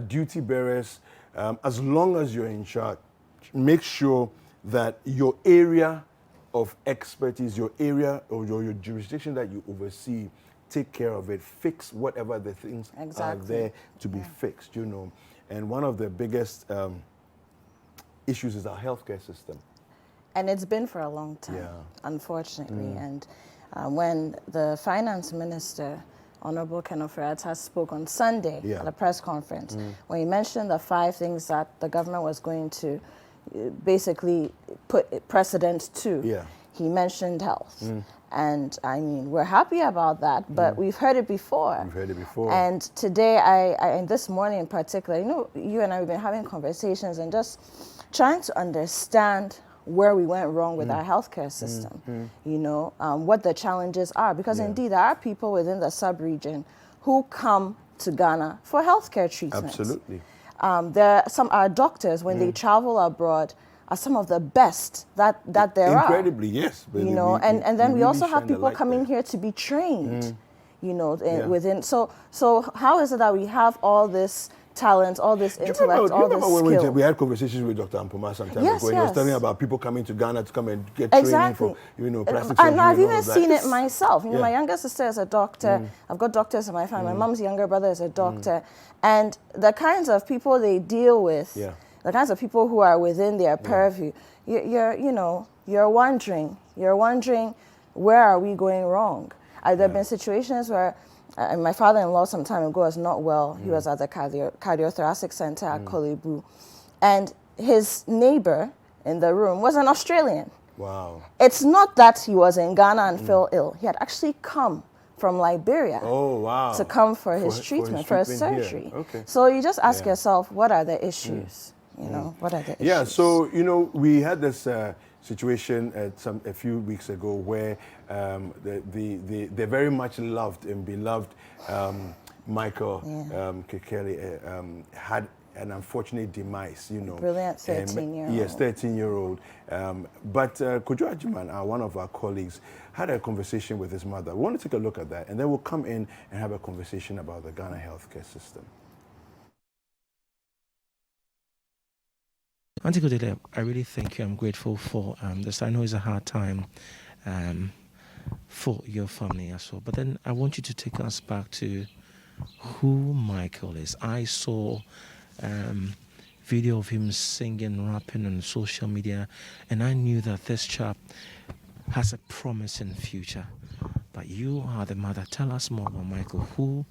duty bearers, as long as you're in charge, make sure that your area of expertise, your area or your jurisdiction that you oversee, take care of it, fix whatever the things are there to be fixed, you know. And one of the biggest issues is our healthcare system. And it's been for a long time, unfortunately. And when the finance minister, Honorable Kenneth Ofori-Atta, spoke on Sunday at a press conference, when he mentioned the 5 things that the government was going to basically put precedent to, he mentioned health. And I mean, we're happy about that, but we've heard it before. We've heard it before. And today, and this morning in particular, you know, you and I have been having conversations and just trying to understand where we went wrong with our healthcare system, you know, what the challenges are. Because indeed, there are people within the sub-region who come to Ghana for healthcare treatment. Absolutely. There are our doctors, when they travel abroad, are some of the best that there are. Incredibly, yes. You know, and then we really also have people coming here to be trained, you know, within. So how is it that we have all this talent, all this intellect, all this skill? We had conversations with Dr. Ampoma some time ago, and he was telling about people coming to Ghana to come and get training for, you know, plastic surgery. And I've even seen it myself. You know, my younger sister is a doctor. I've got doctors in my family. My mom's younger brother is a doctor. And the kinds of people they deal with, the kinds of people who are within their purview, you're wondering where are we going wrong? There have been situations where my father-in-law some time ago was not well. He was at the cardiothoracic center at Kolebu. And his neighbor in the room was an Australian. Wow. It's not that he was in Ghana and fell ill. He had actually come from Liberia to come for his treatment, for his surgery. Okay. So you just ask yourself, what are the issues? You know, what are the issues? Yeah, so, you know, we had this situation a few weeks ago where the very much loved and beloved Michael Kekele had an unfortunate demise, you know. Brilliant 13-year-old. Yes, 13-year-old. But Kojo Ajiman, one of our colleagues, had a conversation with his mother. We want to take a look at that, and then we'll come in and have a conversation about the Ghana healthcare system. Auntie Kodede, I really thank you. I'm grateful for this. I know it's a hard time for your family as well. But then I want you to take us back to who Michael is. I saw video of him singing, rapping on social media, and I knew that this chap has a promising future. But you are the mother. Tell us more about Michael. Who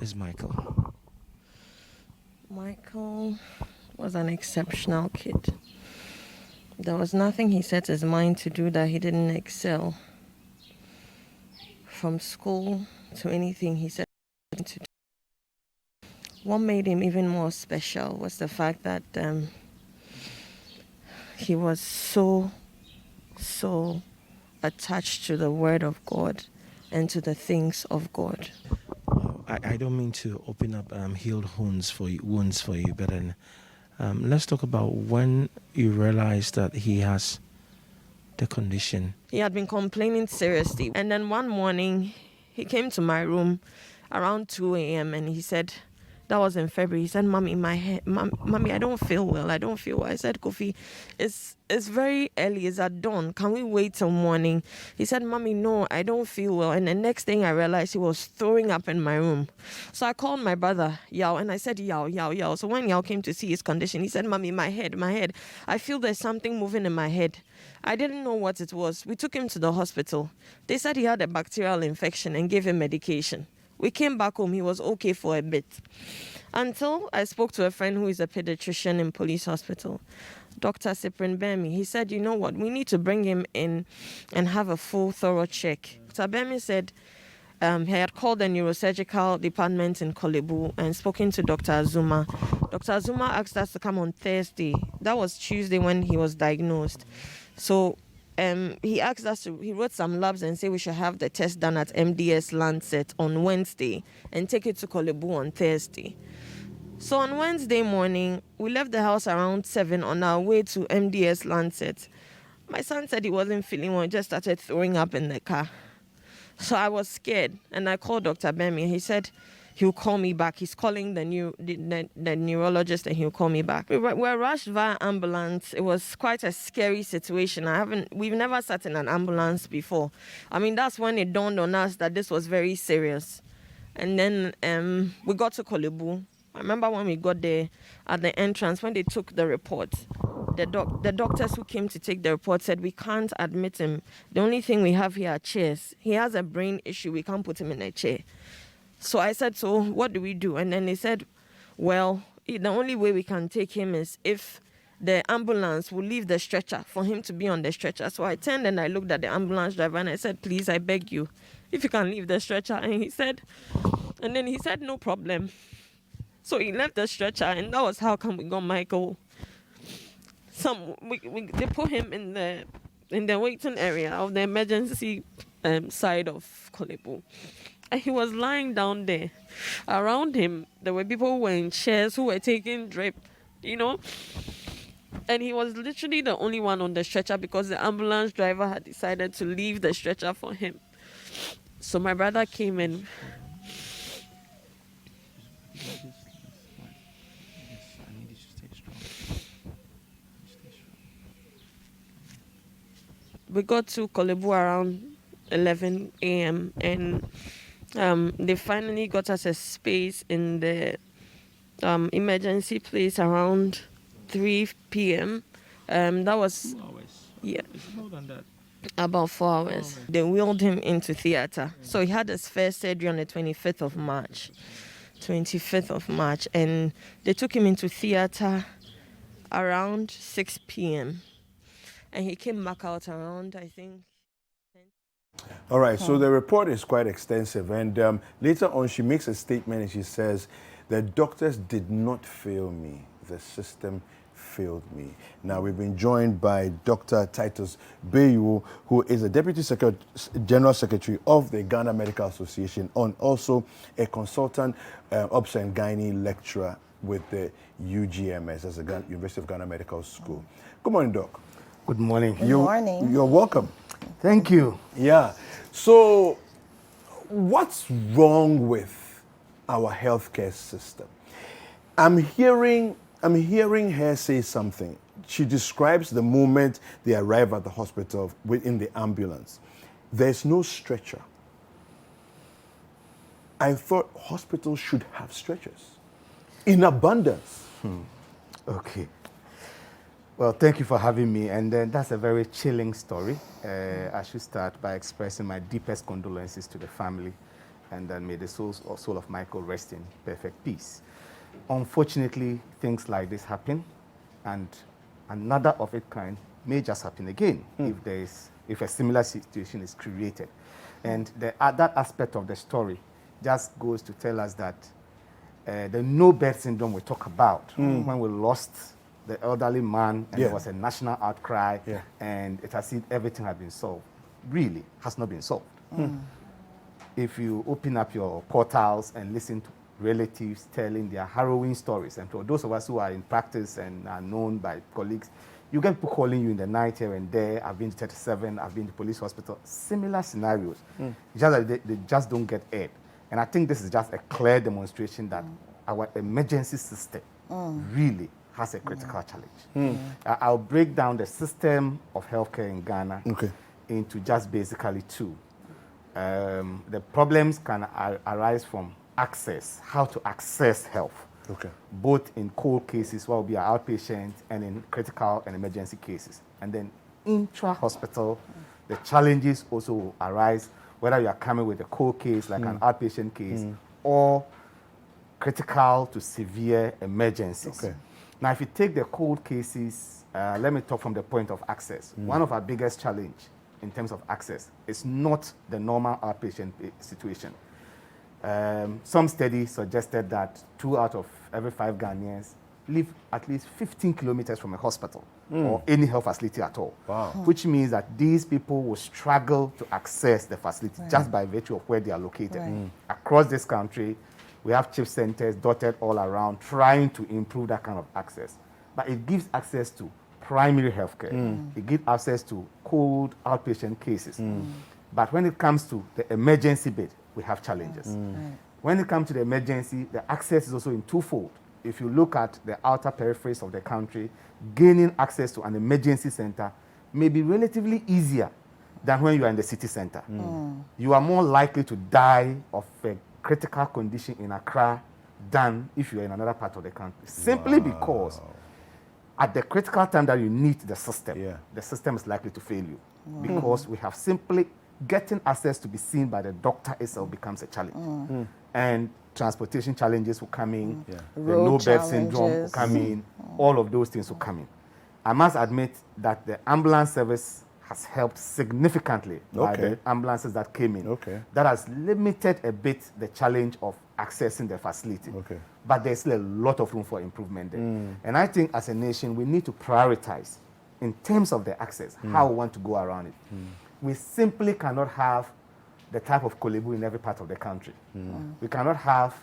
is Michael? Michael was an exceptional kid. There was nothing he set his mind to do that he didn't excel. From school to anything he set to do. What made him even more special was the fact that he was so attached to the Word of God and to the things of God. I don't mean to open up healed wounds for you, but then let's talk about when you realized that he has the condition. He had been complaining seriously. And then one morning, he came to my room around 2 a.m. and he said, that was in February, he said, Mommy, my head, Mommy, I don't feel well. I said, Kofi, it's very early. It's at dawn. Can we wait till morning? He said, Mommy, no, I don't feel well. And the next thing I realized, he was throwing up in my room. So I called my brother, Yao, and I said, Yao. So when Yao came to see his condition, he said, Mommy, my head. I feel there's something moving in my head. I didn't know what it was. We took him to the hospital. They said he had a bacterial infection and gave him medication. We came back home. He was okay for a bit. Until I spoke to a friend who is a pediatrician in Police Hospital, Dr. Cyprian Bayw. He said, you know what, we need to bring him in and have a full, thorough check. Dr. Bayw said he had called the neurosurgical department in Kolebu and spoken to Dr. Azuma. Dr. Azuma asked us to come on Thursday. That was Tuesday when he was diagnosed. So he asked us he wrote some labs and said we should have the test done at MDS Lancet on Wednesday and take it to Kolebu on Thursday. So on Wednesday morning, we left the house around 7 on our way to MDS Lancet. My son said he wasn't feeling well, just started throwing up in the car. So I was scared and I called Dr. Bayw. He said he'll call me back. He's calling the neurologist and he'll call me back. We were rushed via ambulance. It was quite a scary situation. We've never sat in an ambulance before. I mean, that's when it dawned on us that this was very serious. And then we got to Kolebu. I remember when we got there at the entrance, when they took the report, the doctors who came to take the report said, we can't admit him. The only thing we have here are chairs. He has a brain issue. We can't put him in a chair. So I said, so what do we do? And then they said, well, the only way we can take him is if the ambulance will leave the stretcher for him to be on the stretcher. So I turned and I looked at the ambulance driver and I said, please, I beg you, if you can leave the stretcher. And he said, no problem. So he left the stretcher, and that was how come we got Michael. They put him in the waiting area of the emergency side of Kolebu. And he was lying down there. Around him, there were people who were in chairs who were taking drip, And he was literally the only one on the stretcher because the ambulance driver had decided to leave the stretcher for him. So my brother came in. We got to Kolebu around 11 a.m. and they finally got us a space in the emergency place around 3 p.m. That was 2 hours. Yeah. It's more than that. About 4 hours. They wheeled him into theater. So he had his first surgery on the 25th of March. 25th of March. And they took him into theater around 6 p.m. And he came back out around, I think. All right, so the report is quite extensive. And later on, she makes a statement and she says, the doctors did not fail me. The system failed me. Now, we've been joined by Dr. Titus Bayw, who is the Deputy General Secretary of the Ghana Medical Association and also a consultant obs and gynae lecturer with the UGMS, that's the University of Ghana Medical School. Good morning, Doc. Good morning. Good morning. You're welcome. Thank you. Yeah. So, what's wrong with our healthcare system? I'm hearing her say something. She describes the moment they arrive at the hospital within the ambulance. There's no stretcher. I thought hospitals should have stretchers in abundance. Okay. Well, thank you for having me. And that's a very chilling story. I should start by expressing my deepest condolences to the family. And then may the soul of Michael rest in perfect peace. Unfortunately, things like this happen, and another of its kind may just happen again if a similar situation is created. And that aspect of the story just goes to tell us that the no-bed syndrome we talk about when we lost the elderly man and there was a national outcry and it has seen everything had been solved, really has not been solved. If you open up your portals and listen to relatives telling their harrowing stories, and for those of us who are in practice and are known by colleagues, you get people calling you in the night here and there. I've been to 37, I've been to police hospital, similar scenarios. Just that they just don't get aired. And I think this is just a clear demonstration that our emergency system really has a critical challenge. I'll break down the system of healthcare in Ghana into just basically two. The problems can arise from access, how to access health, both in cold cases, what will be our outpatient, and in critical and emergency cases. And then intra-hospital, the challenges also arise, whether you are coming with a cold case, like an outpatient case, or critical to severe emergencies. Now, if you take the cold cases, let me talk from the point of access. One of our biggest challenge in terms of access is not the normal outpatient situation. Some studies suggested that 2 out of every 5 Ghanaians live at least 15 kilometers from a hospital or any health facility at all. Which means that these people will struggle to access the facility just by virtue of where they are located. Across this country, we have CHIP centers dotted all around trying to improve that kind of access. But it gives access to primary healthcare. It gives access to cold outpatient cases. But when it comes to the emergency bed, we have challenges. When it comes to the emergency, the access is also in twofold. If you look at the outer peripheries of the country, gaining access to an emergency center may be relatively easier than when you are in the city center. You are more likely to die of a critical condition in Accra than if you are in another part of the country. Simply because at the critical time that you need the system is likely to fail you. Because we have simply getting access to be seen by the doctor itself becomes a challenge. And transportation challenges will come in, the no-bed syndrome will come in, all of those things will come in. I must admit that the ambulance service has helped significantly by the ambulances that came in. That has limited a bit the challenge of accessing the facility. But there's still a lot of room for improvement there. And I think as a nation, we need to prioritize in terms of the access, how we want to go around it. We simply cannot have the type of Kolebu in every part of the country. We cannot have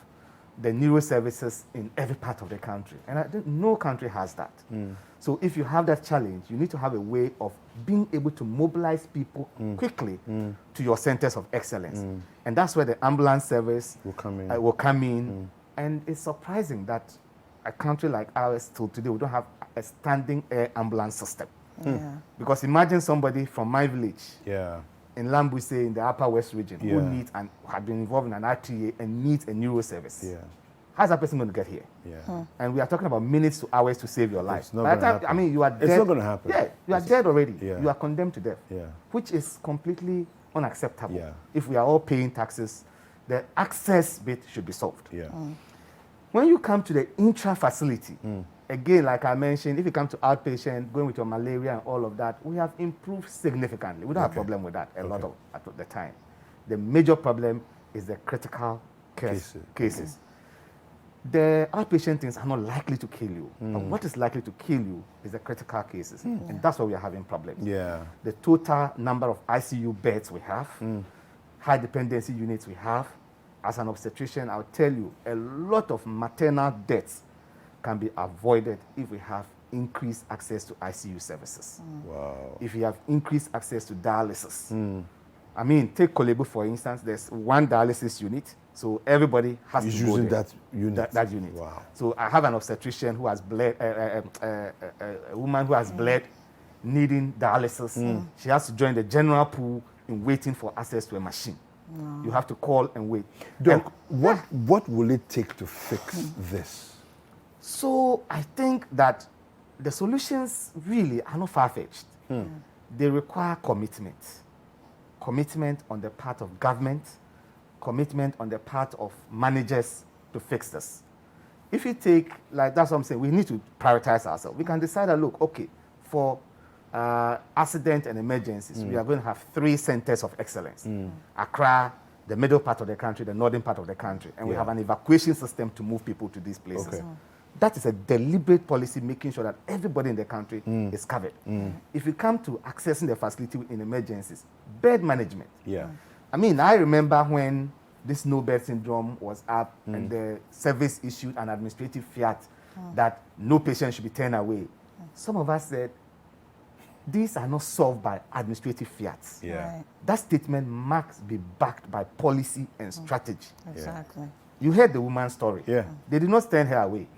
the neuro services in every part of the country. And I think no country has that. So if you have that challenge, you need to have a way of being able to mobilize people quickly to your centers of excellence. And that's where the ambulance service will come in. And it's surprising that a country like ours till today, we don't have a standing air ambulance system. Because imagine somebody from my village in Lambuse in the Upper West region who needs and had been involved in an RTA and needs a neuro service. How's that person going to get here? And we are talking about minutes to hours to save your life. It's not going to happen. I mean, you are dead. It's not going to happen. You are dead already. You are condemned to death, which is completely unacceptable. If we are all paying taxes, the access bit should be solved. When you come to the intra-facility, again, like I mentioned, if you come to outpatient, going with your malaria and all of that, we have improved significantly. We don't have a problem with that a lot of at the time. The major problem is the critical cases. The outpatient things are not likely to kill you. But what is likely to kill you is the critical cases. And that's why we are having problems. The total number of ICU beds we have, high dependency units we have. As an obstetrician, I'll tell you, a lot of maternal deaths can be avoided if we have increased access to ICU services. If you have increased access to dialysis. I mean, take Kolebu, for instance. There's one dialysis unit, so everybody has to go there. That unit. So I have an obstetrician who has bled, a woman who has bled, needing dialysis. She has to join the general pool in waiting for access to a machine. You have to call and wait. Doc, what will it take to fix this? So I think that the solutions really are not far-fetched. They require commitment. Commitment on the part of government, commitment on the part of managers to fix this. If you take, like that's what I'm saying, we need to prioritize ourselves. We can decide that, look, okay, for accident and emergencies, we are going to have 3 centers of excellence. Accra, the middle part of the country, the northern part of the country. And we have an evacuation system to move people to these places. That is a deliberate policy, making sure that everybody in the country is covered. If you come to accessing the facility in emergencies, bed management. I mean, I remember when this no-bed syndrome was up and the service issued an administrative fiat that no patient should be turned away. Some of us said, these are not solved by administrative fiats. That statement must be backed by policy and strategy. Exactly. You heard the woman's story. They did not stand her away.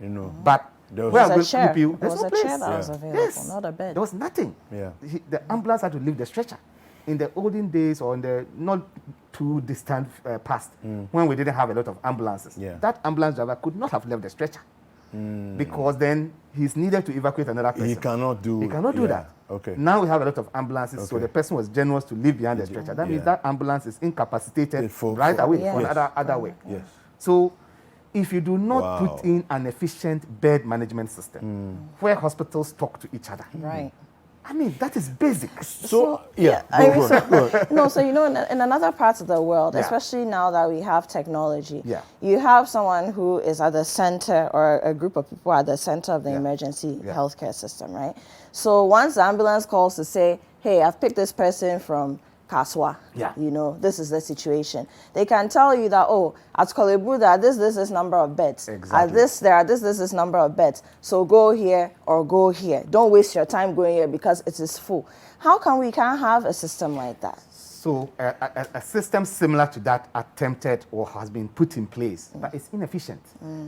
But there was a chair. There was a chair that was available, not a bed. There was nothing. The ambulance had to leave the stretcher. In the olden days, or in the not too distant past, when we didn't have a lot of ambulances, that ambulance driver could not have left the stretcher. Because then he's needed to evacuate another person. He cannot do that. Now we have a lot of ambulances, so the person was generous to leave behind the stretcher. That means that ambulance is incapacitated right away for another way. So if you do not put in an efficient bed management system where hospitals talk to each other, I mean, that is basic. So you know, in another part of the world, especially now that we have technology, you have someone who is at the center, or a group of people at the center of the emergency healthcare system, right? So once the ambulance calls to say, hey, I've picked this person from Kaswa, you know, this is the situation. They can tell you that, oh, at Kolebu, there are this number of beds. At this, there are this number of beds. So go here or go here. Don't waste your time going here because it is full. How come we can't have a system like that? So a system similar to that attempted or has been put in place, but it's inefficient.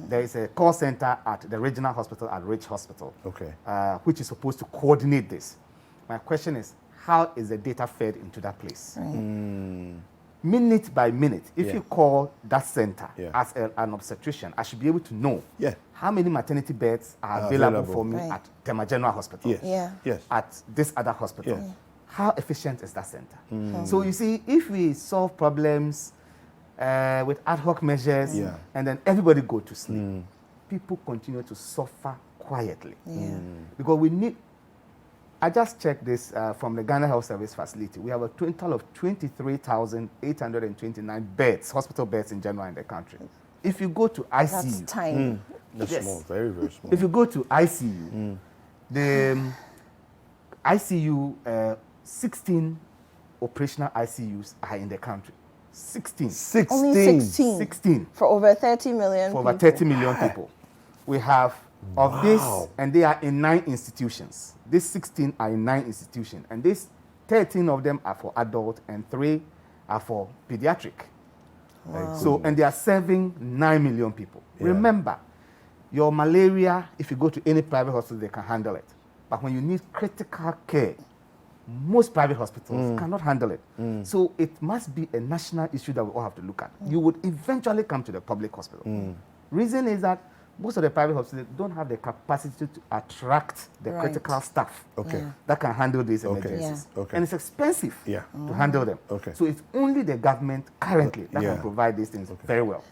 There is a call center at the regional hospital at Rich Hospital, Okay. Which is supposed to coordinate this. My question is, how is the data fed into that place? Minute by minute, if you call that center as an obstetrician, I should be able to know how many maternity beds are available for me at Tema General Hospital, Yes. at this other hospital. How efficient is that center? So you see, if we solve problems with ad hoc measures and then everybody go to sleep, people continue to suffer quietly. Because we need, I just checked this from the Ghana Health Service facility. We have a total of 23,829 beds, hospital beds in general in the country. If you go to ICU, That's tiny. That's small, very, very small. if you go to ICU, the ICU, 16 operational ICUs are in the country. 16. 16. Only 16. 16 For over 30 million for people. over 30 million people. We have of this, and they are in 9 institutions. These 16 are in 9 institutions, and these 13 of them are for adult, and 3 are for pediatric. So, and they are serving 9 million people. Remember, your malaria, if you go to any private hospital, they can handle it. But when you need critical care, most private hospitals cannot handle it. So it must be a national issue that we all have to look at. You would eventually come to the public hospital. Reason is that most of the private hospitals don't have the capacity to attract the critical staff that can handle these emergencies. And it's expensive to handle them. So it's only the government currently that can provide these things very well.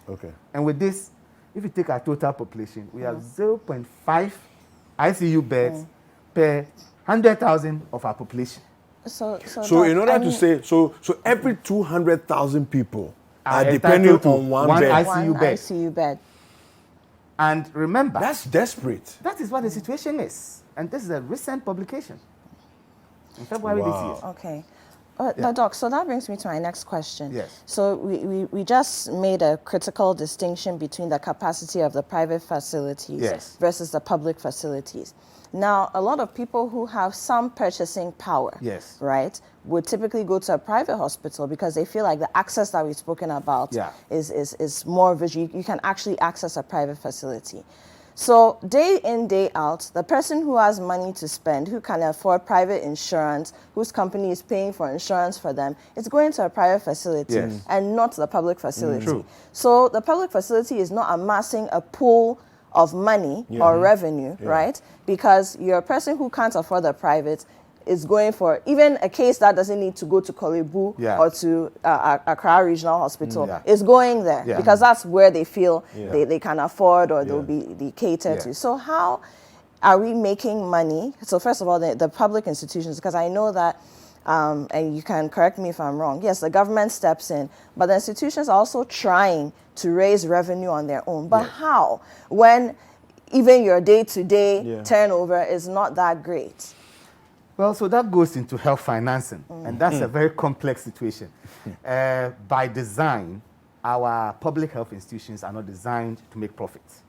And with this, if you take our total population, we have 0.5 ICU beds per 100,000 of our population. So So in order to say, so every 200,000 people are depending on one bed. ICU bed. And remember, That's desperate. that is what the situation is. And this is a recent publication in February this year. Okay. Now, Doc, so that brings me to my next question. Yes. So we just made a critical distinction between the capacity of the private facilities versus the public facilities. Now, a lot of people who have some purchasing power, right, would typically go to a private hospital because they feel like the access that we've spoken about is more visual. You can actually access a private facility. So day in, day out, the person who has money to spend, who can afford private insurance, whose company is paying for insurance for them, is going to a private facility and not the public facility. True. So the public facility is not amassing a pool of money or revenue, right? Because you're a person who can't afford the private is going for even a case that doesn't need to go to Kolebu or to Accra Regional Hospital is going there because that's where they feel they can afford or they'll be catered to. So how are we making money? So first of all, the public institutions, because I know that, and you can correct me if I'm wrong, yes, the government steps in, but the institutions are also trying to raise revenue on their own. But how? When even your day-to-day turnover is not that great. Well, so that goes into health financing, and that's a very complex situation. By design, our public health institutions are not designed to make profits.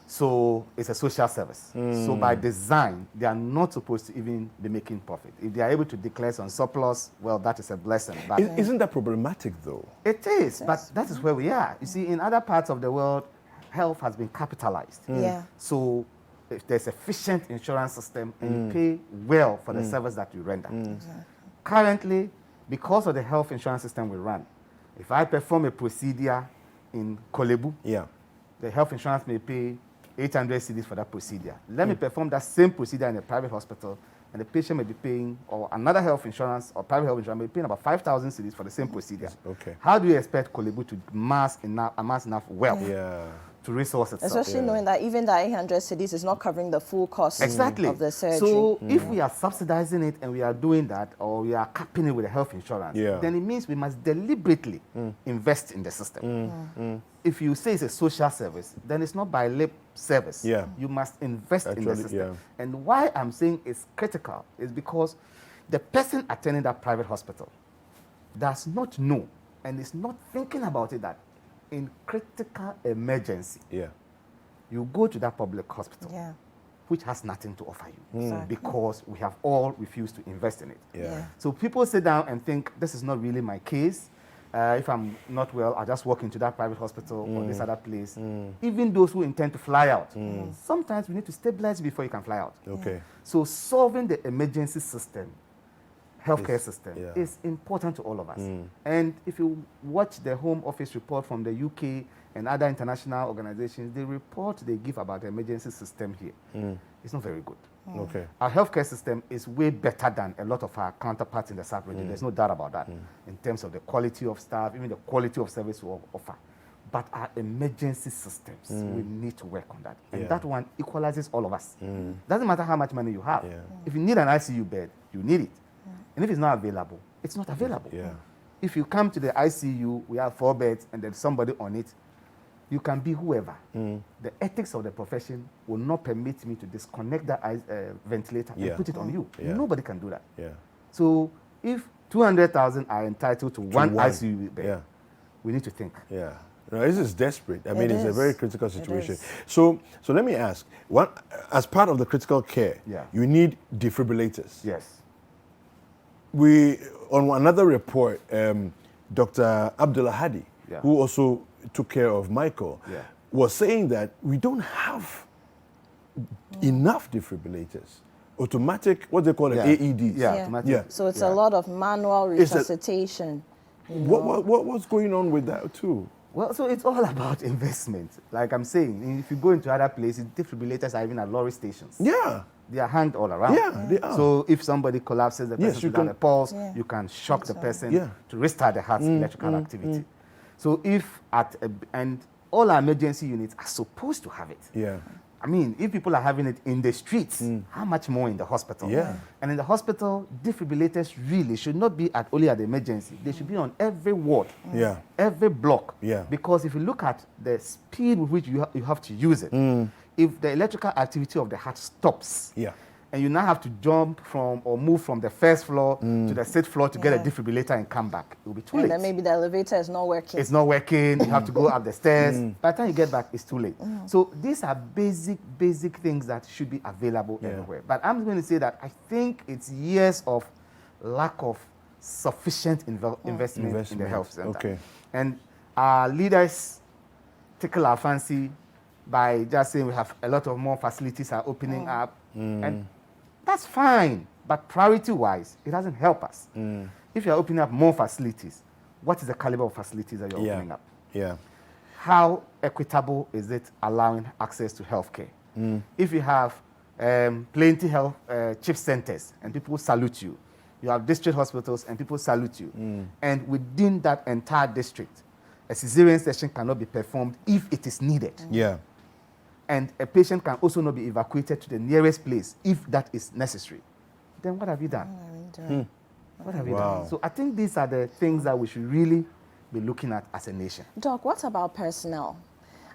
So it's a social service. So by design, they are not supposed to even be making profit. If they are able to declare some surplus, well, that is a blessing. But Isn't that problematic, though? it is, but that is where we are. You see, in other parts of the world, health has been capitalized. So if there's efficient insurance system and you pay well for the service that you render. Currently, because of the health insurance system we run, if I perform a procedure in Kolebu, the health insurance may pay 800 cedis for that procedure. Let me perform that same procedure in a private hospital, and the patient may be paying, or another health insurance or private health insurance may be paying about 5,000 cedis for the same procedure. How do you expect Kolebu to amass enough wealth to resource itself? Especially knowing that even that 800 cedis is not covering the full cost of the surgery. So if we are subsidizing it and we are doing that, or we are capping it with the health insurance, then it means we must deliberately invest in the system. If you say it's a social service, then it's not by lip service. You must invest in the system. And why I'm saying it's critical is because the person attending that private hospital does not know and is not thinking about it that in critical emergency, you go to that public hospital which has nothing to offer you Exactly. because we have all refused to invest in it. Yeah. So people sit down and think, this is not really my case. If I'm not well, I'll just walk into that private hospital or this other place. Even those who intend to fly out, sometimes we need to stabilize before you can fly out. Okay. So solving the emergency system, healthcare system, yeah. is important to all of us. And if you watch the Home Office report from the UK and other international organizations, the report they give about the emergency system here, it's not very good. Okay. Our healthcare system is way better than a lot of our counterparts in the South region. There's no doubt about that in terms of the quality of staff, even the quality of service we offer. But our emergency systems, we need to work on that. And that one equalizes all of us. Doesn't matter how much money you have. If you need an ICU bed, you need it. And if it's not available, it's not available. Yeah. If you come to the ICU, we have 4 beds and there's somebody on it, you can be whoever. The ethics of the profession will not permit me to disconnect that ventilator and put it on you. Nobody can do that. Yeah. So if 200,000 are entitled to one ICU bed, we need to think. Yeah. No, this is desperate. I mean, it's a very critical situation. is. So let me ask, as part of the critical care, you need defibrillators. Yes. On another report, Dr. Abdullah Hadi, who also took care of Michael, was saying that we don't have enough defibrillators. Automatic, what they call it, AEDs. Automatic. So it's a lot of manual resuscitation. What's going on with that too? Well, so it's all about investment. Like I'm saying, if you go into other places, defibrillators are even at lorry stations. Yeah. They are hanged all around. Yeah, they are. So if somebody collapses, the person without a pulse, you can shock the person to restart the heart's electrical activity. So if and all our emergency units are supposed to have it. Yeah. I mean, if people are having it in the streets, how much more in the hospital? Yeah. And in the hospital, defibrillators really should not be only at the emergency. They should be on every ward, every block. Yeah. Because if you look at the speed with which you have to use it, if the electrical activity of the heart stops, and you now have to jump from or move from the first floor to the 6th floor to get a defibrillator and come back, it will be too late. And then maybe the elevator is not working. It's not working. You have to go up the stairs. By the time you get back, it's too late. So these are basic things that should be available everywhere. But I'm going to say that I think it's years of lack of sufficient investment in the health center. Okay. And our leaders tickle our fancy by just saying we have a lot of more facilities are opening up. And that's fine. But priority-wise, it doesn't help us. If you're opening up more facilities, what is the caliber of facilities that you're opening up? Yeah. How equitable is it allowing access to healthcare? If you have plenty health chief centers and people salute you, you have district hospitals and people salute you, and within that entire district, a cesarean section cannot be performed if it is needed. Yeah. And a patient can also not be evacuated to the nearest place if that is necessary, then what have you done? What have you done? So I think these are the things that we should really be looking at as a nation. Doc, what about personnel?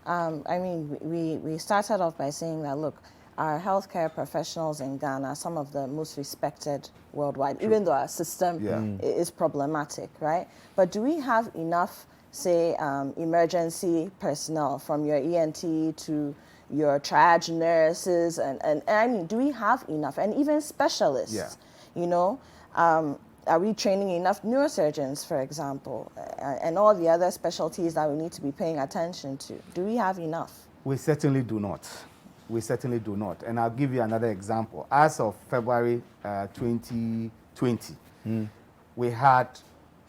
I mean, we started off by saying that, look, our healthcare professionals in Ghana are some of the most respected worldwide, even though our system is problematic, right? But do we have enough, say, emergency personnel, from your ENT to your triage nurses, and I mean, do we have enough? And even specialists, you know, are we training enough neurosurgeons, for example, and all the other specialties that we need to be paying attention to? Do we have enough? We certainly do not. We certainly do not. And I'll give you another example. As of February 2020, we had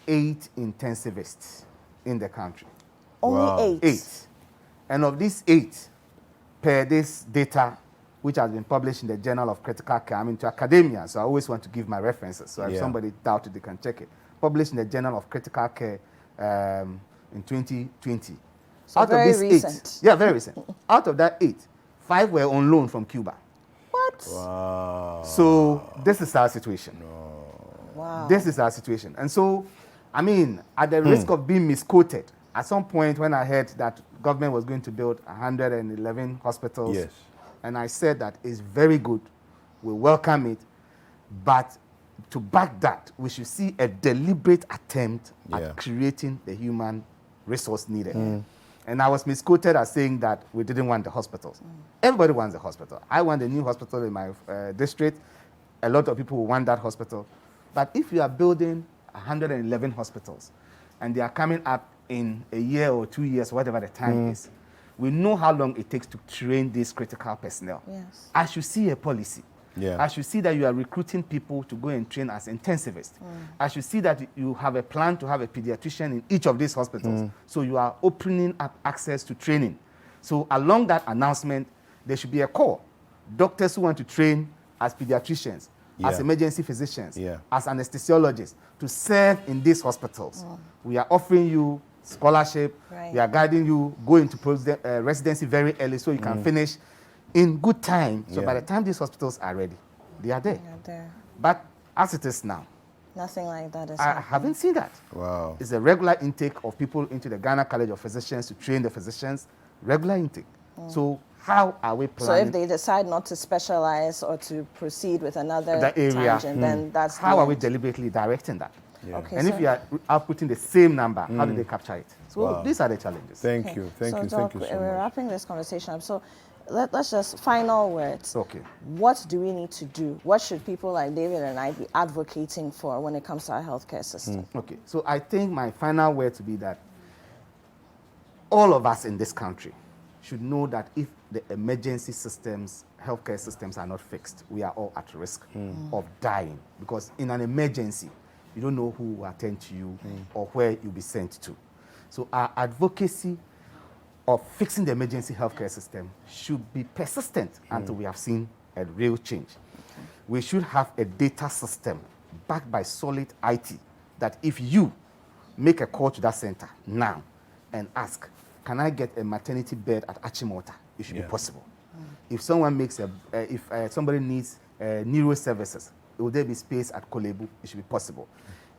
8 intensivists in the country. Only 8? 8. And of these 8, per this data, which has been published in the Journal of Critical Care, I'm into academia, so I always want to give my references. So if somebody doubts it, they can check it. Published in the Journal of Critical Care in 2020. So out very of these recent. 8, very recent. Out of that 8, 5 were on loan from Cuba. What? Wow. So this is our situation. Wow. This is our situation. And so, I mean, at the risk of being misquoted, at some point when I heard that government was going to build 111 hospitals, and I said that it's very good, we welcome it, but to back that, we should see a deliberate attempt at creating the human resource needed. And I was misquoted as saying that we didn't want the hospitals. Everybody wants the hospital. I want a new hospital in my district. A lot of people want that hospital. But if you are building 111 hospitals and they are coming up in a year or 2 years, whatever the time is, we know how long it takes to train this critical personnel. Yes. I should see a policy. Yeah. I should see that you are recruiting people to go and train as intensivists. I should see that you have a plan to have a pediatrician in each of these hospitals. So you are opening up access to training. So along that announcement, there should be a call. Doctors who want to train as pediatricians, as emergency physicians, as anesthesiologists, to serve in these hospitals. We are offering you scholarship. Right. We are guiding you, go into residency very early so you can finish in good time. So by the time these hospitals are ready, they are there. They are there. But as it is now, Nothing like that is I happening. haven't seen that. Wow. It's a regular intake of people into the Ghana College of Physicians to train the physicians, regular intake. So how are we So planning? if they decide not to specialize or to proceed with another that area, tangent, then that's how the are we end. deliberately directing that? Yeah. Okay, And so if you are outputting the same number, how do they capture it? So these are the challenges. Thank you. Thank you. Doc, Thank you so we're much. wrapping this conversation up. So let's just, final words. Okay. What do we need to do? What should people like David and I be advocating for when it comes to our healthcare system? Okay, so I think my final word to be that all of us in this country should know that if the emergency systems, healthcare systems are not fixed, we are all at risk of dying. Because in an emergency, you don't know who will attend to you or where you'll be sent to. So our advocacy of fixing the emergency healthcare system should be persistent until we have seen a real change. We should have a data system backed by solid IT that if you make a call to that center now and ask, can I get a maternity bed at Achimota? It should be possible. If someone makes if somebody needs neuro services, will there be space at Kolebu? It should be possible.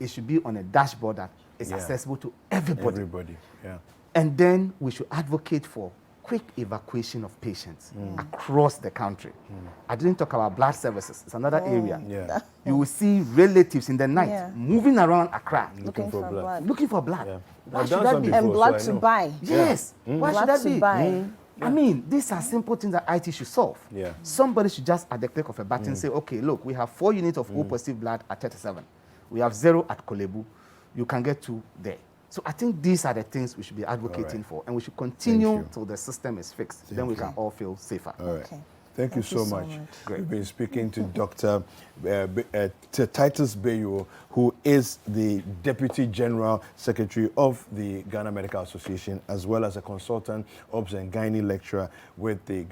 It should be on a dashboard that is accessible to everybody. Everybody. Yeah. And then we should advocate for quick evacuation of patients across the country. I didn't talk about blood services. It's another area. Yeah. You will see relatives in the night moving around Accra Looking for blood. looking for blood. Yeah. Why I've should done that some be? before. And blood so I to know. buy. Yes. Why should Blood that to be? buy. I mean, these are simple things that IT should solve. Yeah. Somebody should just, at the click of a button, say, okay, look, we have 4 units of O positive blood at 37. We have 0 at Kolebu. You can get 2 there. So I think these are the things we should be advocating for, and we should continue till the system is fixed. Then we can all feel safer. All right. Okay. Thank you so much. We've been speaking to Dr. Titus Bayw, who is the Deputy General Secretary of the Ghana Medical Association, as well as a consultant, obs and gynae lecturer with the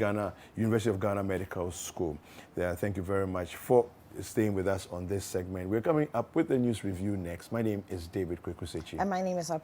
University of Ghana Medical School. Thank you very much for staying with us on this segment. We're coming up with the news review next. My name is David Kwekusechi. And my name is Apia.